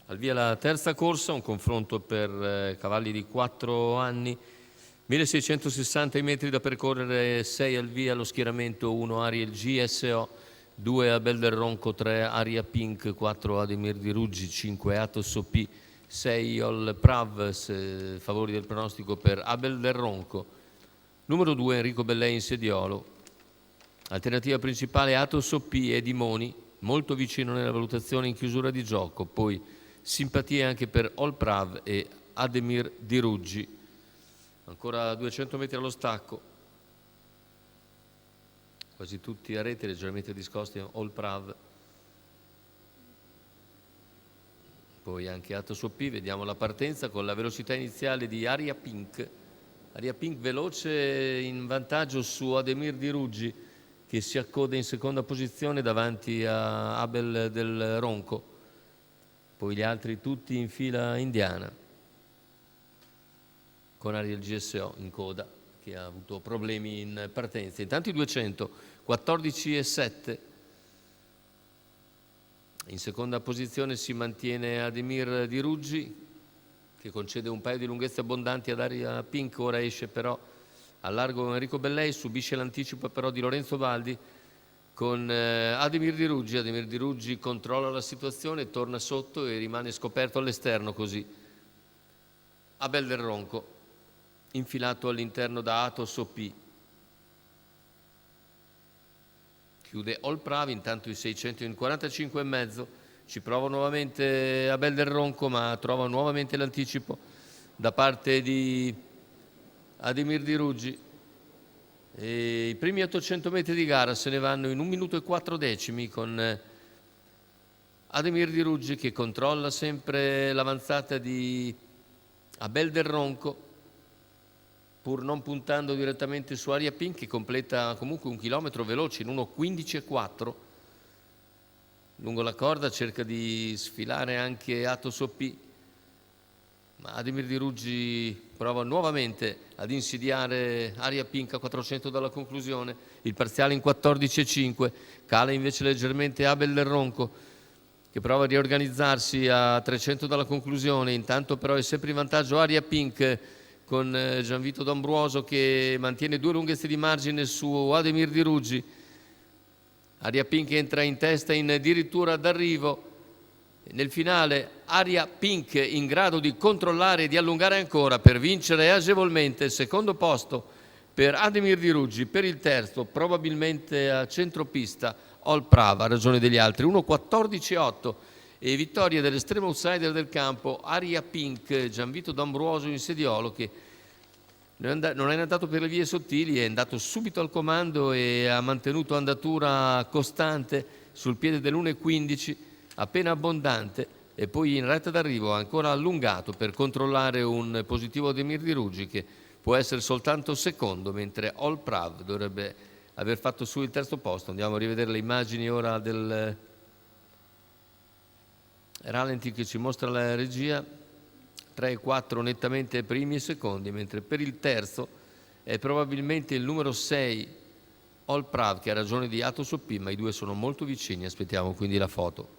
Al via la terza corsa, un confronto per cavalli di 4 anni, 1660 metri da percorrere, 6 al via lo schieramento, 1 Ariel GSO, 2 Abel del Ronco, 3 Aria Pink, 4 Ademir di Ruggi, 5 Atos OP, 6 Ol Prav, favori del pronostico per Abel del Ronco, numero 2 Enrico Bellei in sediolo, alternativa principale Atos OP e Dimoni, molto vicino nella valutazione in chiusura di gioco, poi simpatie anche per Ol Prav e Ademir di Ruggi. Ancora 200 metri allo stacco, quasi tutti a rete, leggermente discosti Ol Prav, poi anche Atos OP. Vediamo la partenza con la velocità iniziale di Aria Pink. Aria Pink veloce in vantaggio su Ademir di Ruggi, che si accoda in seconda posizione davanti a Abel del Ronco. Poi gli altri tutti in fila indiana, con Ariel GSO in coda, che ha avuto problemi in partenza. Intanto i 200, 14,7. In seconda posizione si mantiene Ademir di Ruggi, che concede un paio di lunghezze abbondanti ad Aria Pink. Ora esce però a largo Enrico Bellei, subisce l'anticipo però di Lorenzo Baldi con Ademir di Ruggi. Ademir di Ruggi controlla la situazione, torna sotto e rimane scoperto all'esterno così. Abel del Ronco, infilato all'interno da Atos OP. Chiude Ol Prav, intanto i 600 in 45,5. Ci prova nuovamente Abel del Ronco, ma trova nuovamente l'anticipo da parte di Ademir di Ruggi. E i primi 800 metri di gara se ne vanno in 1 minuto e 4 decimi con Ademir di Ruggi che controlla sempre l'avanzata di Abel del Ronco, pur non puntando direttamente su Aria Pink, che completa comunque 1 chilometro veloce in 1:15,4. Lungo la corda cerca di sfilare anche Atos OP, ma Ademir di Ruggi prova nuovamente ad insidiare Aria Pink a 400 dalla conclusione, il parziale in 14,5. Cala invece leggermente Abel del Ronco, che prova a riorganizzarsi a 300 dalla conclusione. Intanto però è sempre in vantaggio Aria Pink, con Gianvito D'Ambruoso che mantiene 2 lunghezze di margine su Ademir di Ruggi. Aria Pink entra in testa in addirittura d'arrivo. Nel finale Aria Pink in grado di controllare e di allungare ancora per vincere agevolmente. Il secondo posto per Ademir di Ruggi, per il terzo probabilmente a centropista Ol Prav, a ragione degli altri, 1:14,8. E vittoria dell'estremo outsider del campo Aria Pink, Gianvito D'Ambruoso in sediolo, che non è andato per le vie sottili, è andato subito al comando e ha mantenuto andatura costante sul piede dell'1:15, appena abbondante, e poi in retta d'arrivo ha ancora allungato per controllare un positivo Ademir di Ruggi che può essere soltanto secondo, mentre Ol Prav dovrebbe aver fatto su il terzo posto. Andiamo a rivedere le immagini ora del rallenti che ci mostra la regia. 3 e 4 nettamente primi e secondi, mentre per il terzo è probabilmente il numero 6 Ol Prav, che ha ragione di Atos OP, ma i due sono molto vicini. Aspettiamo quindi la foto.